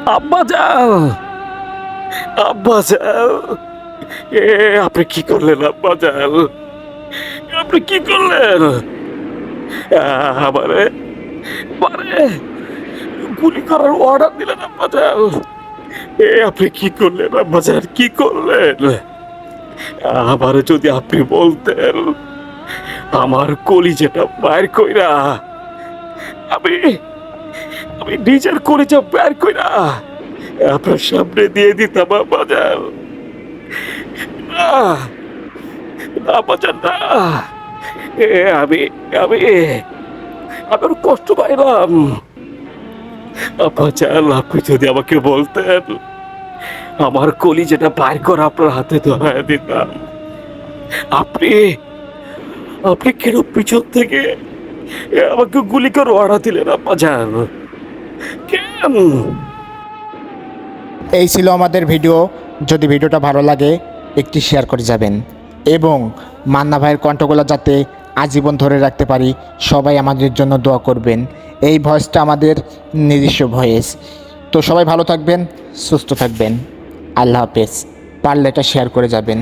আব্বা যাও, আব্বা যাও। এ আপনি কি করলেন আব্বা যাও? আপনি কি করলেন? আমারে আমারে গুলি করার অর্ডার দিলেন আব্বা যাও। আপনি কি করলেন আব্বা যান? কি করলেন? আমারে যদি আপনি বলতেন আমার কলিজাটা বাইর কইরা আমি আমি নিজের কলিজা বের কইরা আপনার সামনে দিয়ে দিতাম আব্বা যান। না, না আব্বা যান না। এ আমি আমি আমি ওর কষ্ট পাইলাম। আব্বা যান আপনি যদি আমাকে বলতেন আমার কলিজাটা বাইর করে আপনার হাতে ধরায় দিতাম। আপনি আপনি কেন পিছন থেকে আমাকে গুলি করে অর্ডার দিলেন আব্বা যান? কেন? এই ছিল আমাদের ভিডিও। যদি ভিডিওটা ভালো লাগে একটি শেয়ার করে যাবেন এবং মান্না ভাইয়ের কণ্ঠগুলো যাতে আজীবন ধরে রাখতে পারি সবাই আমাদের জন্য দোয়া করবেন। এই ভয়েসটা আমাদের নিজস্ব ভয়েস। তো সবাই ভালো থাকবেন, সুস্থ থাকবেন। আল্লাহ হাফেজ। পারলে এটা শেয়ার করে যাবেন।